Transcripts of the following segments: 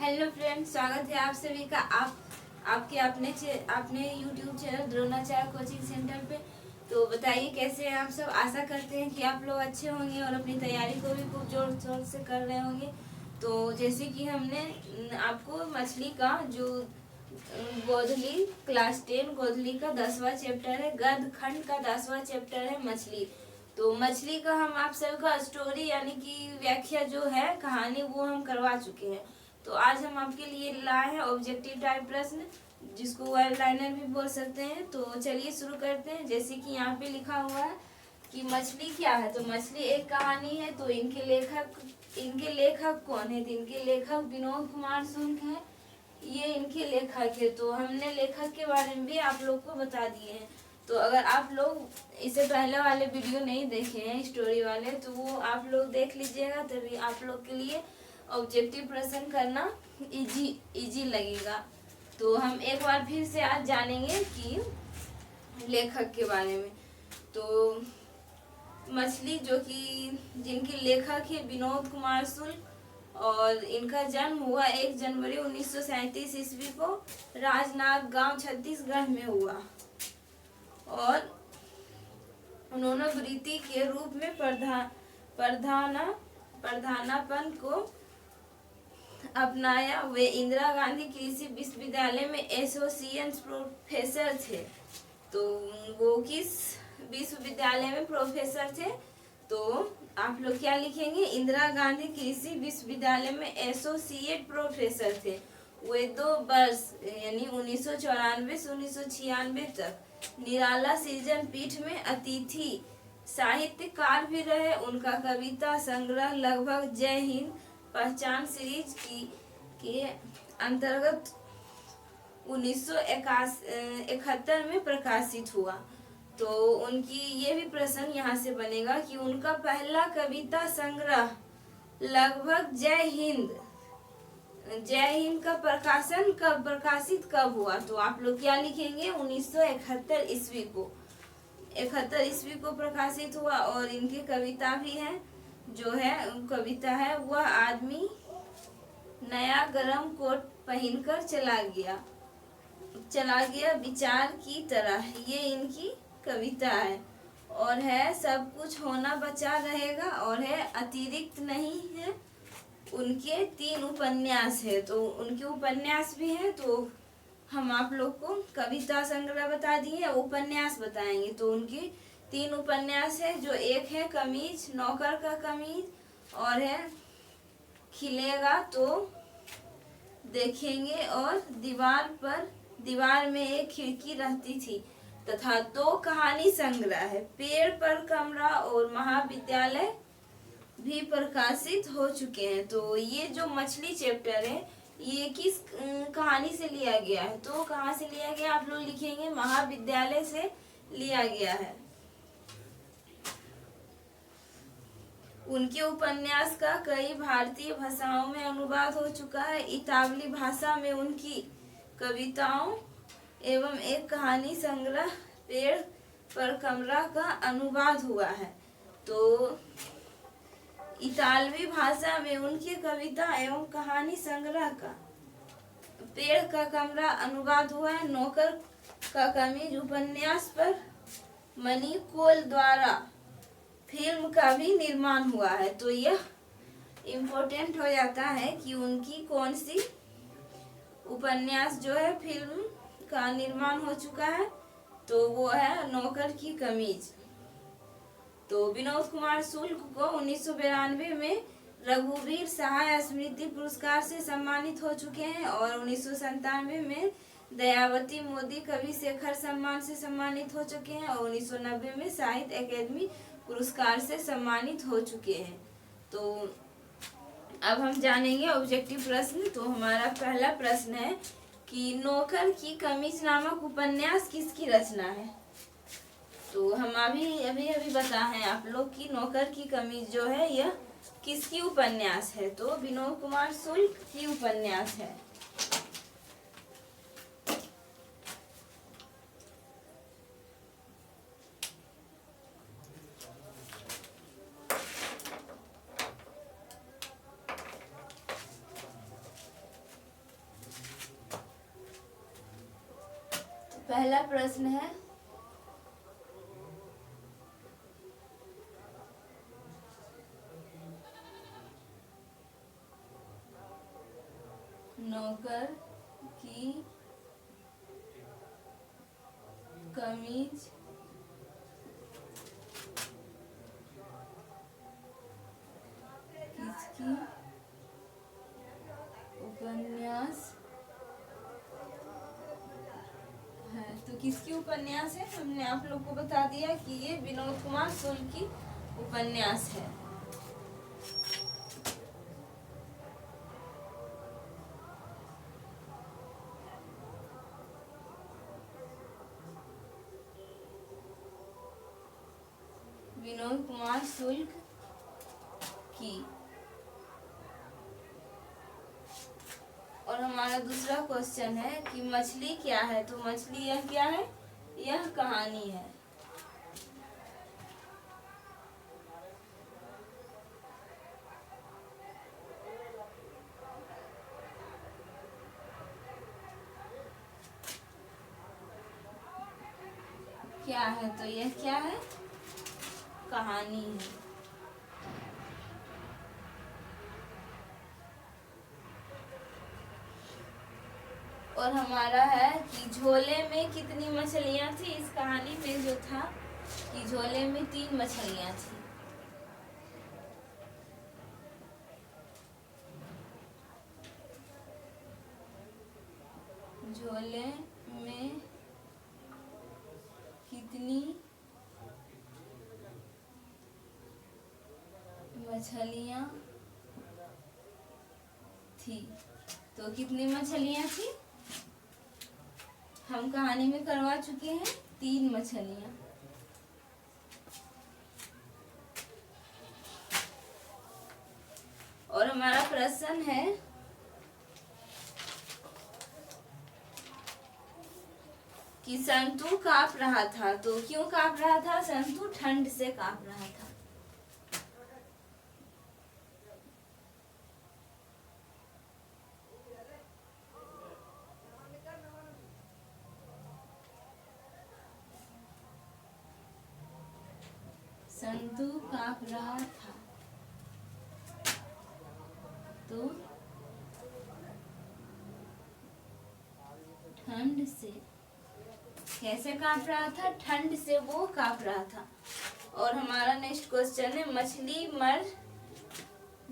Hello friends, स्वागत है आप सभी का आपके अपने YouTube channel Dronacharya coaching centre पे। तो बताइए कैसे हैं आप सब। आशा करते हैं कि आप लोग अच्छे होंगे और अपनी तैयारी को भी खूब जोर शोर से कर रहे होंगे। तो जैसे कि हमने आपको मछली का जो गोधली क्लास 10 गोधली का 10वां चैप्टर है, गद्य खंड का 10वां चैप्टर है मछली। तो मछली का हम आप सबका स्टोरी यानी कि व्याख्या जो है कहानी वो हम करवा चुके हैं। तो आज हम आपके लिए लाए हैं ऑब्जेक्टिव टाइप प्रश्न, जिसको वन लाइनर भी बोल सकते हैं। तो चलिए शुरू करते हैं। जैसे कि यहाँ पे लिखा हुआ है कि मछली क्या है। तो मछली एक कहानी है। तो इनके लेखक कौन है। तो इनके लेखक विनोद कुमार शुक्ल हैं, ये इनके लेखक है। तो हमने लेखक के बारे में भी आप लोग को बता दिए हैं। तो अगर आप लोग इससे पहले वाले वीडियो नहीं देखे हैं स्टोरी वाले, तो वो आप लोग देख लीजिएगा, तभी आप लोग के लिए ऑब्जेक्टिव प्रश्न करना इजी लगेगा। तो हम एक बार फिर से आज जानेंगे कि लेखक के बारे में। तो मछली जो कि जिनके लेखक है विनोद कुमार शुक्ल, और इनका जन्म हुआ 1 जनवरी 1937 ईस्वी को राजनाग गांव छत्तीसगढ़ में हुआ। और उन्होंने वृत्ति के रूप में प्रधानापन को अपनाया। वे इंदिरा गांधी कृषि विश्वविद्यालय में एसोसिएट प्रोफेसर थे। तो वो किस विश्वविद्यालय में प्रोफेसर थे। तो आप लोग क्या लिखेंगे, इंदिरा गांधी कृषि विश्वविद्यालय में एसोसिएट प्रोफेसर थे। वे 2 वर्ष यानी 1994 से 1996 तक निराला सृजन पीठ में अतिथि साहित्यकार भी रहे। उनका कविता संग्रह लगभग जय हिंद पहचान सीरीज के अंतर्गत 1971 में प्रकाशित हुआ। तो उनकी ये भी प्रश्न यहाँ से बनेगा कि उनका पहला कविता संग्रह लगभग जय हिंद का प्रकाशित कब हुआ। तो आप लोग क्या लिखेंगे, 1971 ईस्वी को 71 ईस्वी को प्रकाशित हुआ। और इनकी कविता भी है, जो है कविता है वह आदमी नया गरम कोट पहनकर चला गया विचार की तरह, ये इनकी कविता है। और है सब कुछ होना बचा रहेगा, और है अतिरिक्त नहीं है। उनके 3 उपन्यास है। तो उनके उपन्यास भी हैं। तो हम आप लोग को कविता संग्रह बता दिए, उपन्यास बताएंगे। तो उनकी 3 उपन्यास है, जो एक है कमीज, नौकर का कमीज, और है खिलेगा तो देखेंगे, और दीवार में एक खिड़की रहती थी, तथा 2 कहानी संग्रह है, पेड़ पर कमरा और महाविद्यालय भी प्रकाशित हो चुके हैं। तो ये जो मछली चैप्टर है ये किस कहानी से लिया गया है। तो कहाँ से लिया गया, आप लोग लिखेंगे महाविद्यालय से लिया गया है। उनके उपन्यास का कई भारतीय भाषाओं में अनुवाद हो चुका है। इतालवी भाषा में उनकी कविताओं एवं एक कहानी संग्रह पेड़ पर कमरा का अनुवाद हुआ है। तो इतालवी भाषा में उनकी कविता एवं कहानी संग्रह का पेड़ का कमरा अनुवाद हुआ है। नौकर का कमीज उपन्यास पर मनी कोल द्वारा फिल्म का भी निर्माण हुआ है। तो यह इम्पोर्टेंट हो जाता है कि उनकी कौन सी उपन्यास जो है फिल्म का निर्माण हो चुका है। तो वो है नौकर की कमीज। तो विनोद कुमार शुक्ल को 1992 में रघुवीर सहाय स्मृति पुरस्कार से सम्मानित हो चुके हैं। और 1997 में दयावती मोदी कवि शेखर सम्मान से सम्मानित हो चुके हैं। और 1990 में साहित्य अकादमी पुरस्कार से सम्मानित हो चुके हैं। तो अब हम जानेंगे ऑब्जेक्टिव प्रश्न। तो हमारा पहला प्रश्न है कि नौकर की कमीज नामक उपन्यास किसकी रचना है। तो हम अभी बताएं आप लोग की नौकर की कमीज जो है यह किसकी उपन्यास है। तो विनोद कुमार शुक्ल की उपन्यास है। पहला प्रश्न है, नौकर की कमीज किसकी उपन्यास है? तो किसकी उपन्यास है? हमने आप लोग को बता दिया कि ये विनोद कुमार सुल की उपन्यास है। विनोद कुमार शुक्ल की। और हमारा दूसरा क्वेश्चन है कि मछली क्या है? तो मछली यह क्या है? यह कहानी है। क्या है? तो यह क्या है? कहानी है। और हमारा है कि झोले में कितनी मछलियां थी? इस कहानी में जो था कि झोले में 3 मछलियां थी। झोले में कितनी मछलियां थी? तो कितनी मछलियां थी? हम कहानी में करवा चुके हैं 3 मछलियां। और हमारा प्रश्न है कि संतू कांप रहा था। तो क्यों कांप रहा था? संतू ठंड से कांप रहा था। संतू कांप रहा था तो ठंड से। कैसे कांप रहा था? ठंड से वो कांप रहा था। और हमारा नेक्स्ट क्वेश्चन है, मछली मर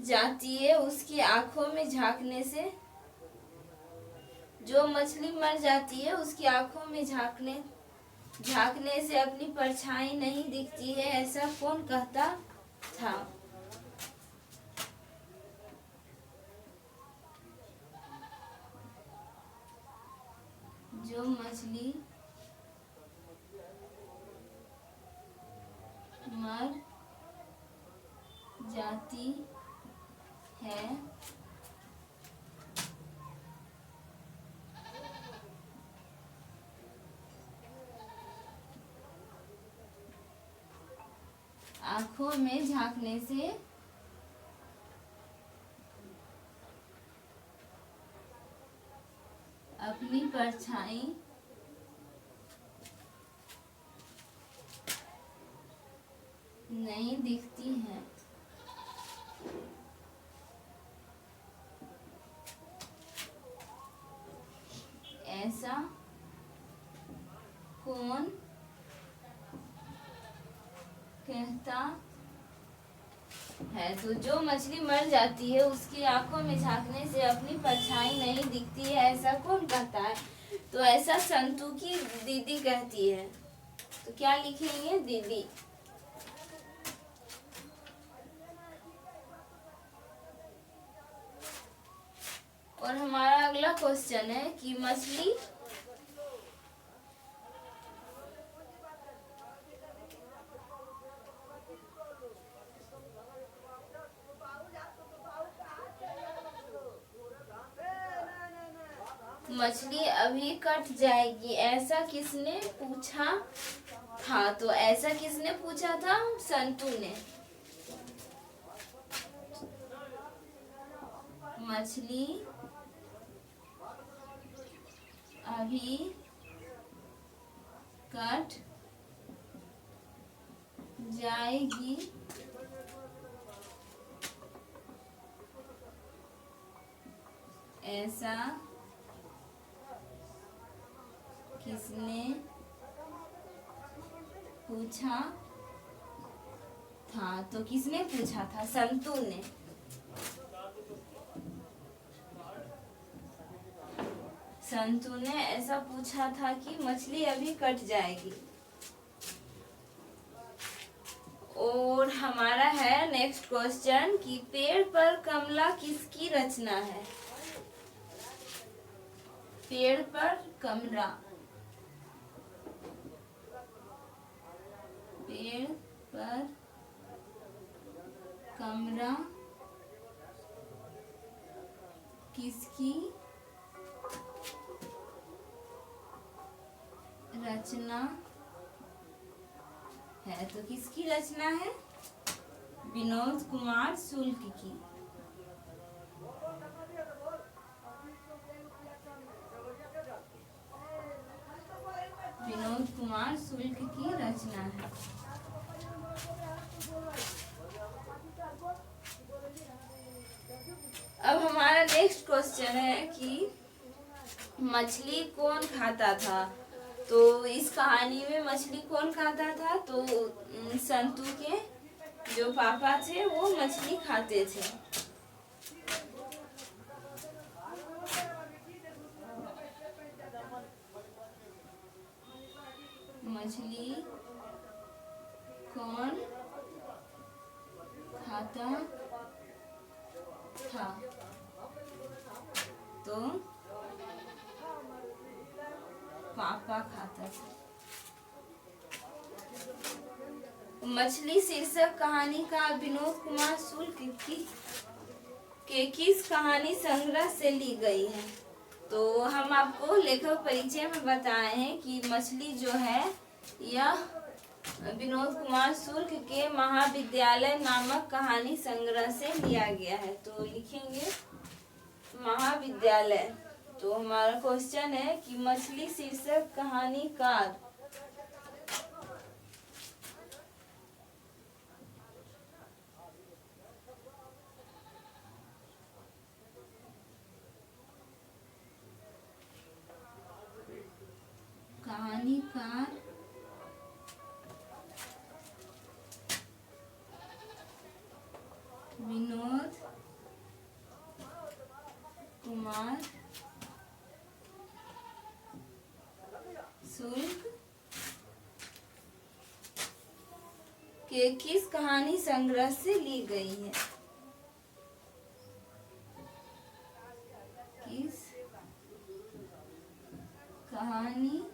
जाती है उसकी आंखों में झांकने से। जो मछली मर जाती है उसकी आंखों में झांकने से अपनी परछाई नहीं दिखती है, ऐसा कौन कहता था? जो मछली मर जाती है आंखों में झांकने से अपनी परछाई नहीं दिखती है। ऐसा कौन कहता है? तो जो मछली मर जाती है उसकी आंखों में झांकने से अपनी परछाई नहीं दिखती है, ऐसा कौन कहता है? तो ऐसा संतू की दीदी कहती है। तो क्या लिखेंगे? दीदी। और हमारा अगला क्वेश्चन है कि मछली मछली अभी कट जाएगी, ऐसा किसने पूछा था? तो ऐसा किसने पूछा था? संतू ने। मछली अभी कट जाएगी, ऐसा किसने पूछा था? तो किसने पूछा था? संतू ने। संतू ने ऐसा पूछा था कि मछली अभी कट जाएगी। और हमारा है नेक्स्ट क्वेश्चन कि पेड़ पर कमला किसकी रचना है? पेड़ पर कमला, पेड़ पर कमरा किसकी रचना है? तो किसकी रचना है? विनोद कुमार शुक्ल की। विनोद कुमार शुक्ल की रचना है। अब हमारा नेक्स्ट क्वेश्चन है कि मछली कौन खाता था? तो इस कहानी में मछली कौन खाता था? तो संतू के जो पापा थे वो मछली खाते थे। मछली कौन खाता था? तो पापा खाता था। मछली शीर्षक कहानी का विनोद कुमार शुक्ल के किस कहानी संग्रह से ली गई है? तो हम आपको लेखक परिचय में बताए हैं कि मछली जो है यह विनोद कुमार शुक्ल के महाविद्यालय नामक कहानी संग्रह से लिया गया है। तो लिखेंगे महाविद्यालय। तो हमारा क्वेश्चन है कि मछली शीर्षक कहानीकार विनोद कुमार शुक्ल के किस कहानी संग्रह से ली गई है? किस कहानी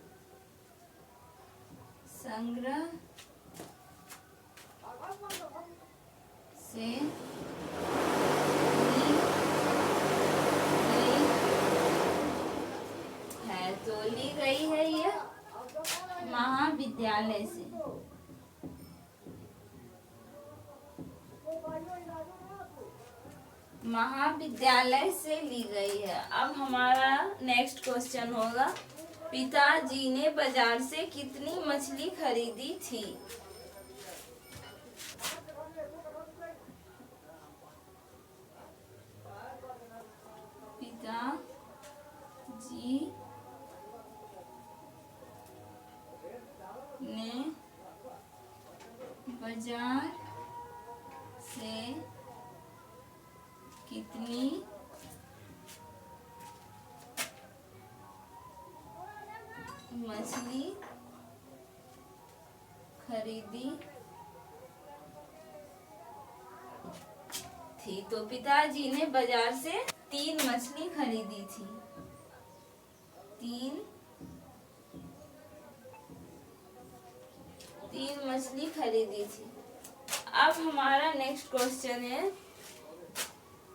संग्रह से तो ली गई है यह महाविद्यालय से। महाविद्यालय से ली गई है। अब हमारा नेक्स्ट क्वेश्चन होगा, पिताजी ने बाजार से कितनी मछली खरीदी थी? पिताजी ने बाजार से कितनी मछली खरीदी थी? तो पिताजी ने बाजार से 3 मछली खरीदी थी। 3 मछली खरीदी थी। अब हमारा नेक्स्ट क्वेश्चन है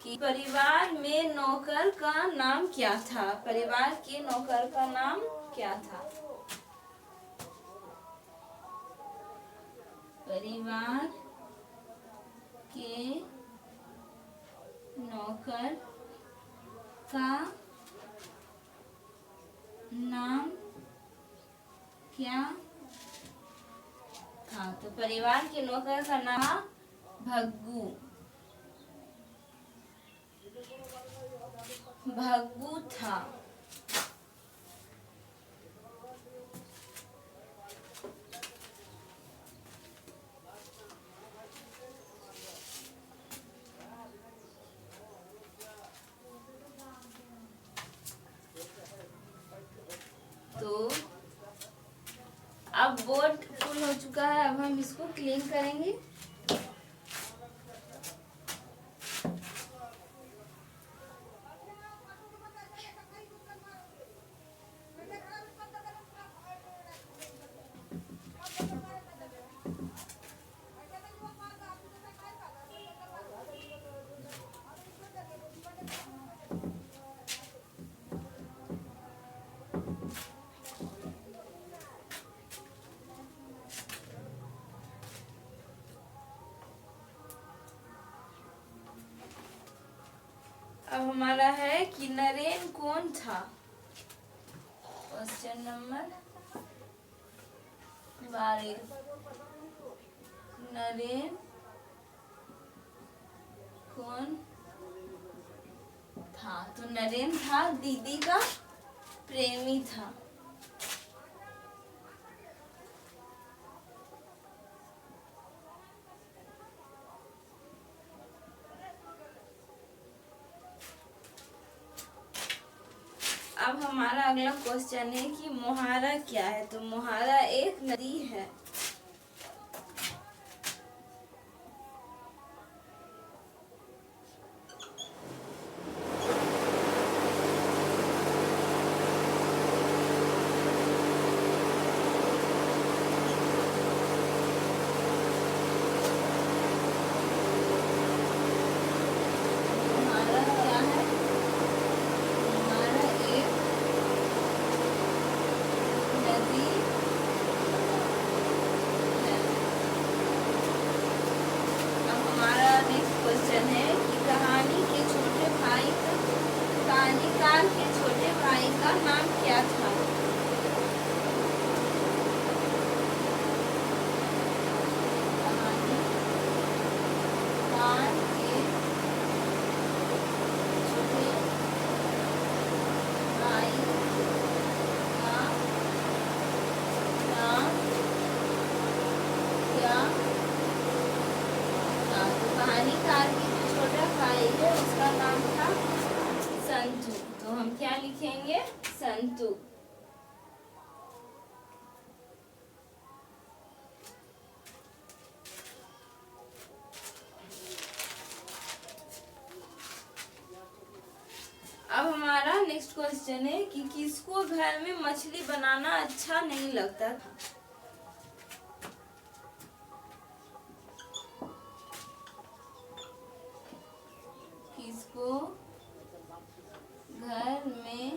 कि परिवार में नौकर का नाम क्या था? परिवार के नौकर का नाम क्या था? परिवार के नौकर का नाम क्या परिवार के नौकर का नाम भग्गू। भग्गू था। तो अब बोर्ड फुल हो चुका है, अब हम इसको क्लीन करेंगे। अब हमारा है कि नरेन कौन था। Question number 12। नरेन कौन था? तो नरेन था दीदी का प्रेमी था। अब हमारा अगला क्वेश्चन है कि मोहारा क्या है। तो मोहारा एक नदी है। कहानीकार के छोटे भाई का नाम क्या था? कहानीकार के छोटे भाई का नाम क्या था? तो कहानीकार के जो छोटा भाई है उसका नाम था संतू। तो हम क्या लिखेंगे? संतू। अब हमारा नेक्स्ट क्वेश्चन है कि किसको घर में मछली बनाना अच्छा नहीं लगता था? किसको घर में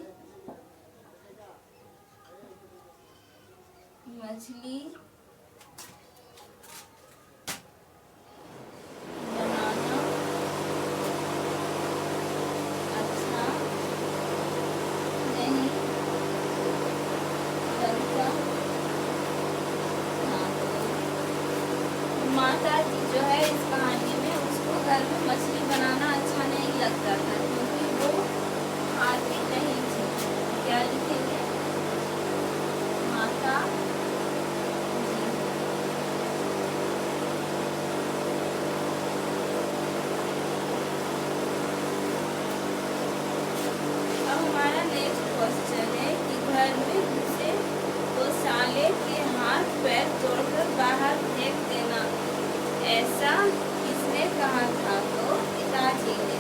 मछली बनाना अच्छा नहीं लगता था? माता जी जो है इस कहानी में उसको घर में मछली बनाना अच्छा नहीं लगता था क्योंकि वो आती नहीं थी। क्या लिखेंगे? माता जी। अब हमारा नेक्स्ट क्वेश्चन है कि घर में घुसे तो साले के हाथ पैर तोड़कर बाहर फेंक देना, ऐसा किसने कहा था? तो पिताजी ने।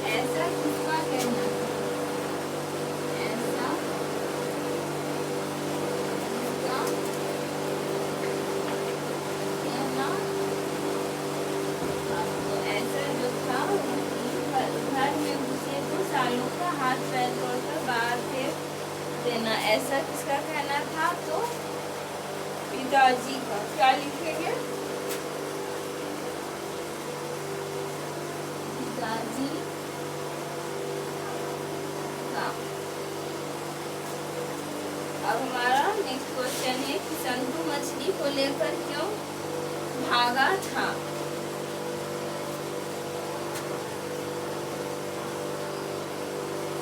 ऐसा किसका कहना था? ऐसा हाथ पैर तोड़कर बाहर फेंक देना, ऐसा किसका कहना था? तो पिताजी का। क्या लिखेंगे? पिताजी का। अब हमारा नेक्स्ट क्वेश्चन है कि संतु मछली को लेकर क्यों भागा था?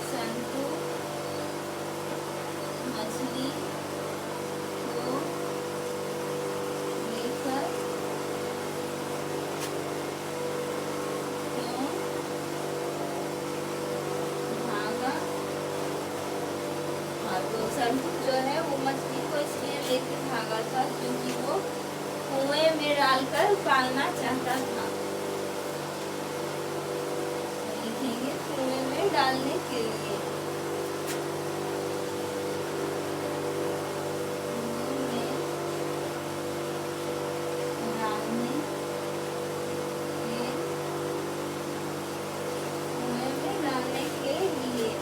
संतु मछली को लेकर क्यों भागा? हाँ, तो संतु जो है वो मछली को इसलिए लेकर भागा था क्योंकि वो कुएं में डालकर पालना चाहता था। लिखेंगे कुएं में डालने के लिए।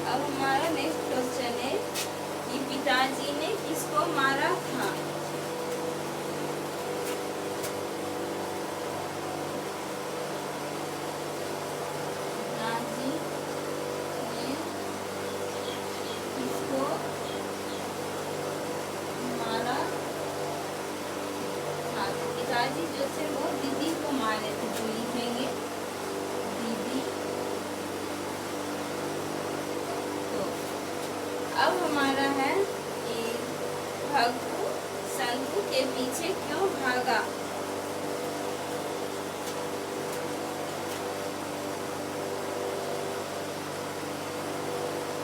अब हमारा नेक्स्ट क्वेश्चन है कि पिताजी ने किसको मारा था? पिताजी ने किसको मारा था? तो पिताजी जो थे वो दीदी को मारे थे, तो लिखेंगे दीदी। अब हमारा है कि भग्गू संतु के पीछे क्यों भागा?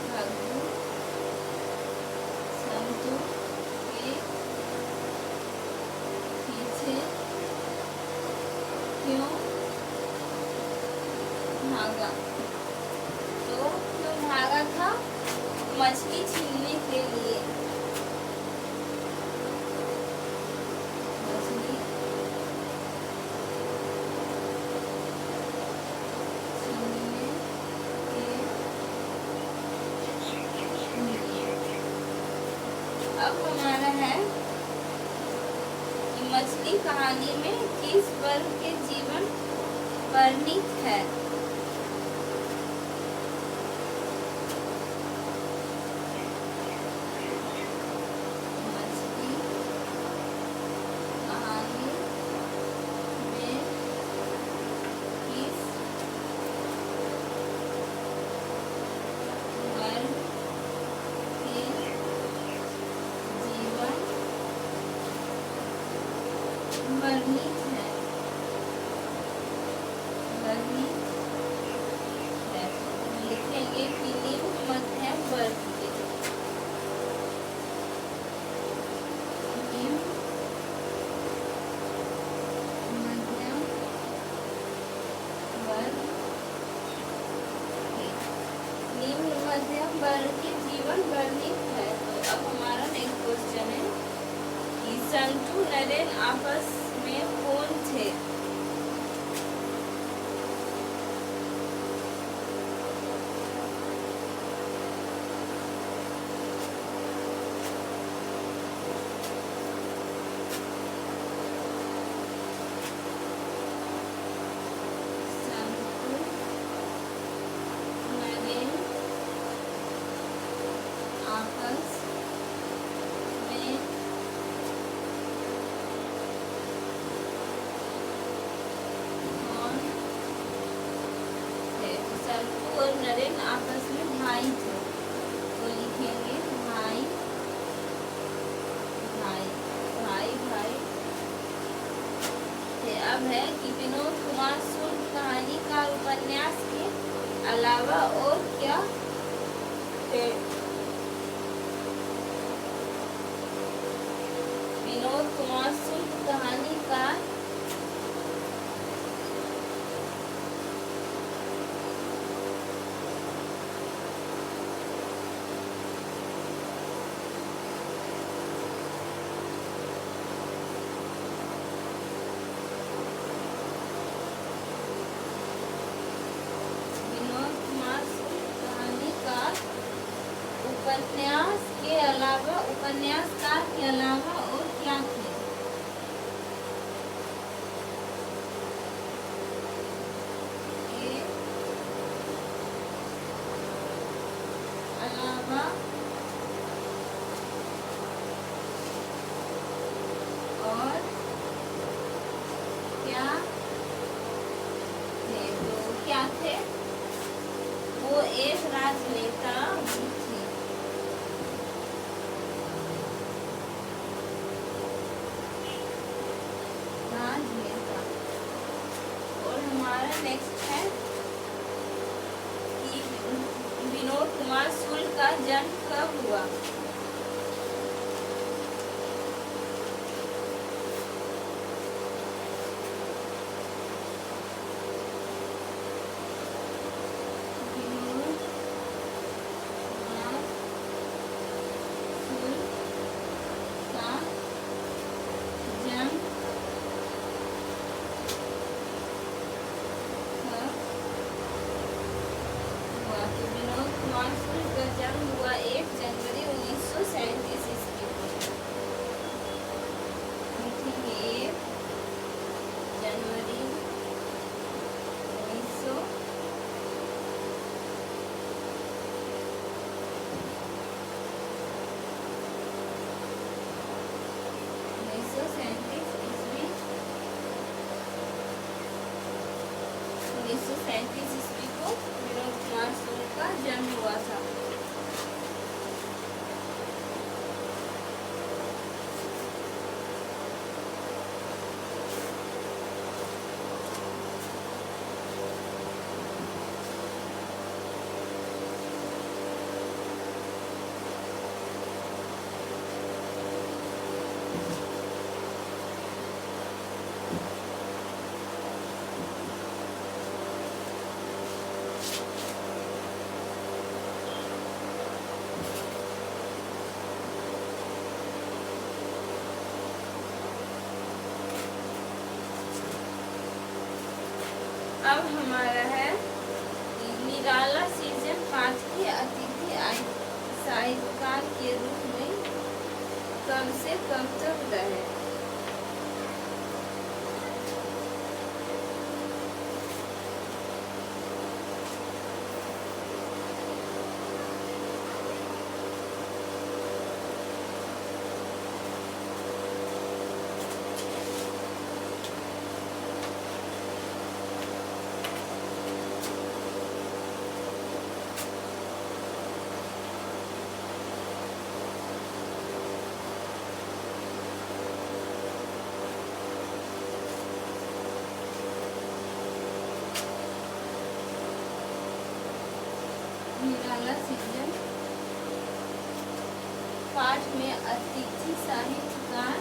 भग्गू संतु के पीछे क्यों भागा? तो क्यों भागा था? मछली छीनने के लिए। मछली छीनने के लिए। अब हमारा है कि मछली कहानी में किस वर्ग के जीवन वर्णित है? वर्णित है, वर्णित है। तो लिखेंगे कि निम्न मध्यम वर्ग के। निम्न मध्यम वर्ग के। निम्न मध्यम वर्ग के जीवन वर्णित है। तो अब हमारा नेक्स्ट क्वेश्चन है कि संतु नरेन आपस में कौन थे? संतु नरेन आपस में और नरेन आपस में भाई थे, तो लिखेंगे भाई भाई भाई भाई थे। अब है कि विनोद कुमार सुर कहानी का उपन्यास के अलावा और क्या थे? विनोद कुमार सुर कहानी का उपन्यासकार के अलावा और क्या थे? के अलावा और क्या थे? तो क्या थे? वो एक राजनेता थे। राजनेता। और हमारा नेक्स्ट है कि विनोद कुमार सुल का जन्म कब हुआ? विनोद कुमार सुल का जन्म कब हुआ? तो विनोद कुमार सुल का जन्म हुआ 1 जनवरी 1937 ईस्वी को। लिखेंगे 1 जनवरी 1937 ईस्वी को विनोद कुमार सुल का जन्म हुआ था। अब हमारा है निराला सीजन 5 के अतिथि साहित्यकार के रूप में कब से कब तक रहे? निराला सीजन 5 में अतिथि साहित्यकार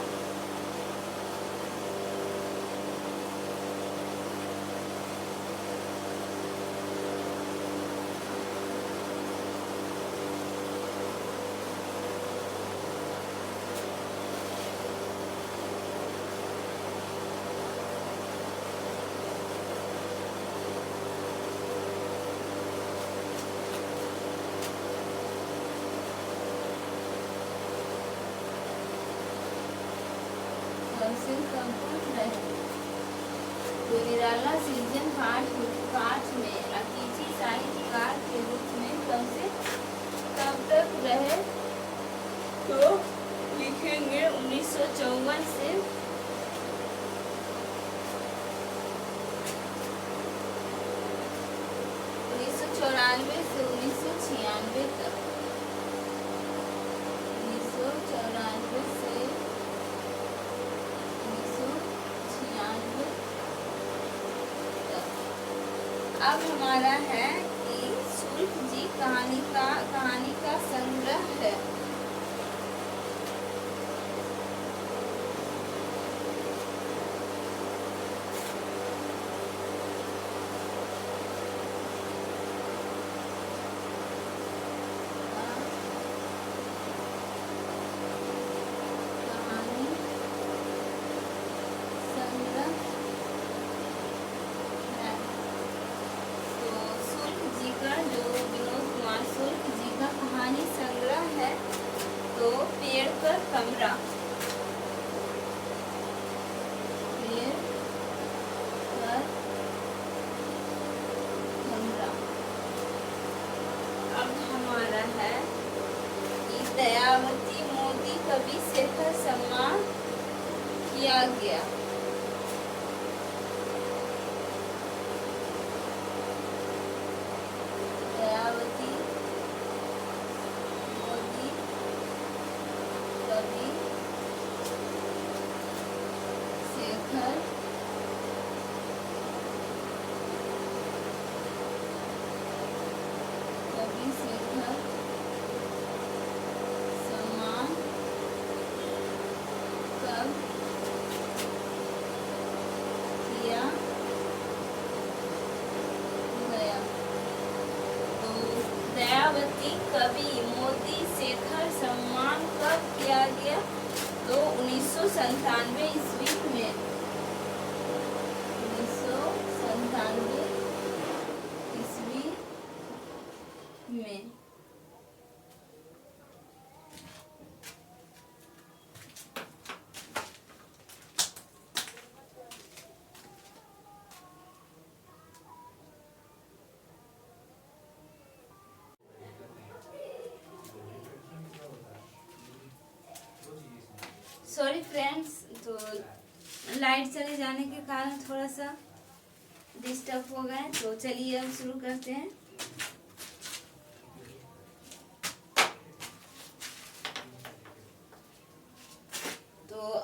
से कब तक रहे? तो निराला सीजन 5 में अतिथि साहित्यकार के रूप में कब से कब तक रहे? तो लिखेंगे 1954 से 1994 से 1996 तक। 1994 से 1996 तक। अब हमारा है कि शुल्क जी कहानी का संग्रह है। जो विनोद कुमार हमरा, पेड़ पर हमरा। अब हमारा है कि दयावती मोदी कवि शेखर सम्मान किया गया। दयावती मोदी कवि शेखर सम्मान कब किया गया। तो दयावती कवि मोदी शेखर सम्मान कब किया गया? तो 1997 ईस्वी में। 1997 ईस्वी में। सॉरी फ्रेंड्स, तो लाइट चले जाने के कारण थोड़ा सा डिस्टर्ब हो गए। तो चलिए अब शुरू करते हैं। तो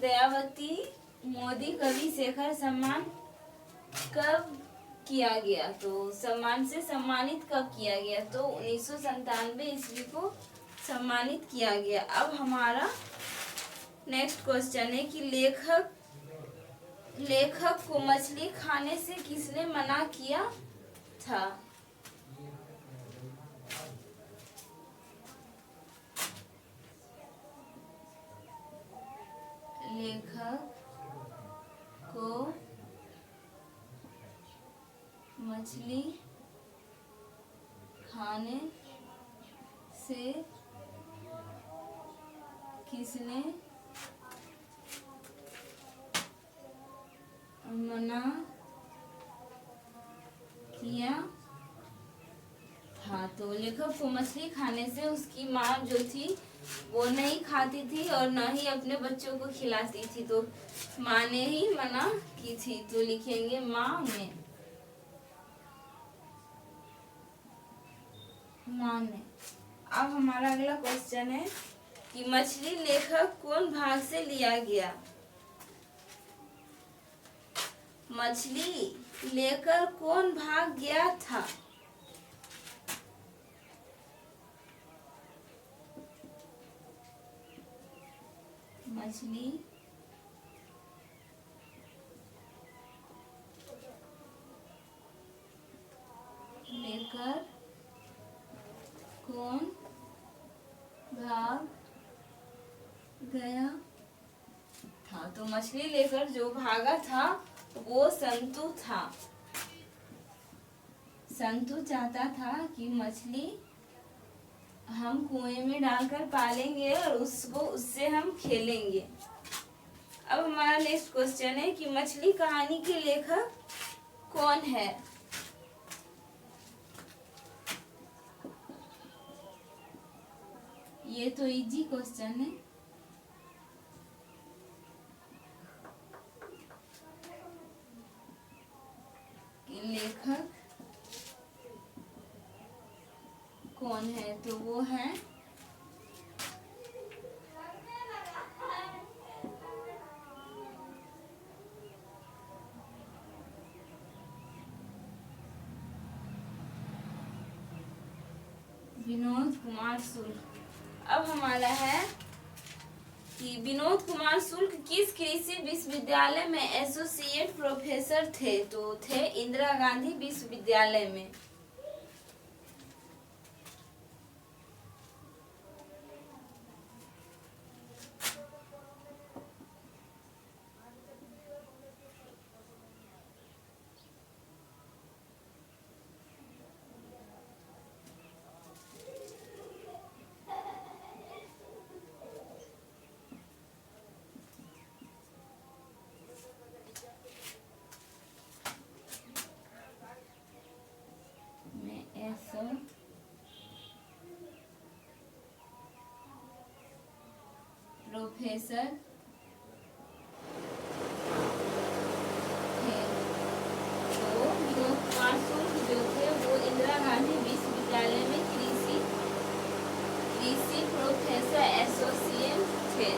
दयावती मोदी कवि शेखर सम्मान कब किया गया? तो सम्मान से सम्मानित कब किया गया? तो 1997 ईस्वी को सम्मानित किया गया। अब हमारा नेक्स्ट क्वेश्चन है कि लेखक को मछली खाने से किसने मना किया था? लेखक को मछली खाने से किसने मना किया था? तो लेखक को मछली खाने से उसकी माँ जो थी वो नहीं खाती थी और न ही अपने बच्चों को खिलाती थी, तो माँ ने ही मना की थी। तो लिखेंगे माँ ने। माँ ने। अब हमारा अगला क्वेश्चन है कि मछली लेखक कौन भाग से लिया गया? मछली लेकर कौन भाग गया था? मछली लेकर कौन भाग गया था? तो मछली लेकर जो भागा था वो संतु था। संतु चाहता था कि मछली हम कुएं में डालकर पालेंगे और उससे हम खेलेंगे। अब हमारा नेक्स्ट क्वेश्चन है कि मछली कहानी के लेखक कौन है? ये तो इजी क्वेश्चन है। कि लेखक कौन है? तो वो है विनोद कुमार शुक्ल। अब हमारा है कि विनोद कुमार शुक्ल किस कृषि विश्वविद्यालय में एसोसिएट प्रोफेसर थे? तो थे इंदिरा गांधी विश्वविद्यालय में। प्रोफेसर थे। तो जो मासूम जो थे वो इंदिरा गांधी विश्वविद्यालय में कृषि प्रोफेसर एसोसिएट थे।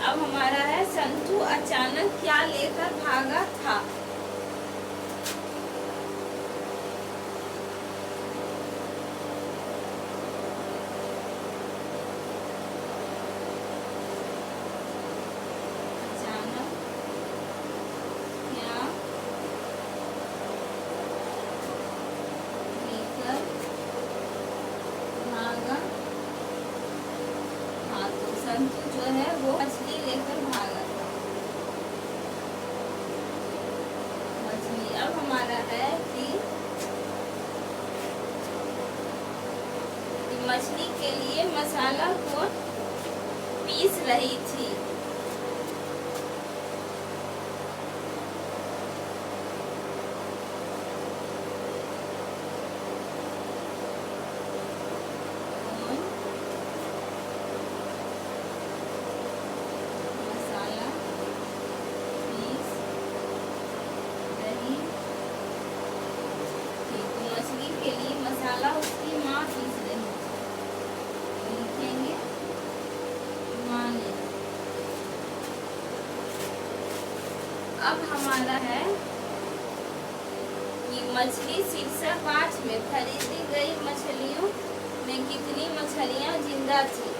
अब हमारा है संतू अचानक क्या लेकर भागा था। अचानक क्या लेकर भागा था। तो संतू जो है वो मछली लेकर भागा था। मछली। अब हमारा है कि मछली के लिए मसाला को पीस रही थी। के लिए मसाला उसकी माँ पीस रही थी। तो लिखेंगे माँ ने। अब हमारा है कि मछली शीर्षक 5 में खरीदी गई मछलियों में कितनी मछलियाँ जिंदा थी।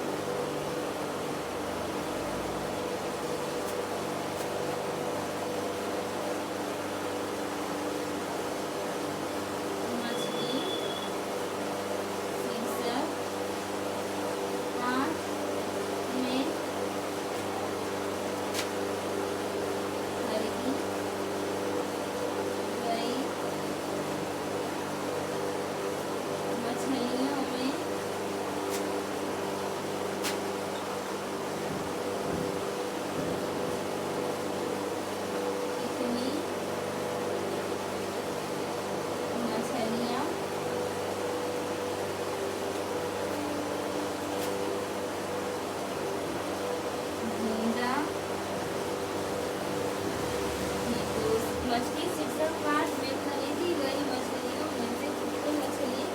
मछली शीर्षक 5 में खरीदी गई मछलियों में से कितनी मछलियों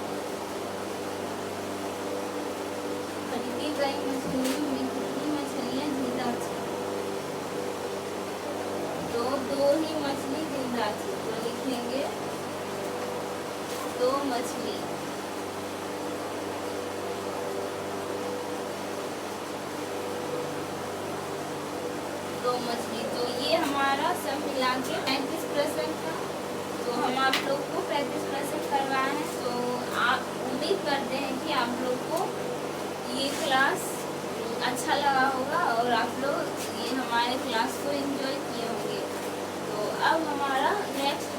में कितनी मछलियाँ जिंदा थी। तो 2 ही मछली जिंदा थी। तो लिखेंगे 2 मछली। मछली। तो ये हमारा सब मिला के 35 प्रश्न था। तो हम आप लोग को 35 प्रश्न करवाए हैं। तो आप उम्मीद करते हैं कि आप लोग को ये क्लास अच्छा लगा होगा और आप लोग ये हमारे क्लास को एंजॉय किए होंगे। तो अब हमारा नेक्स्ट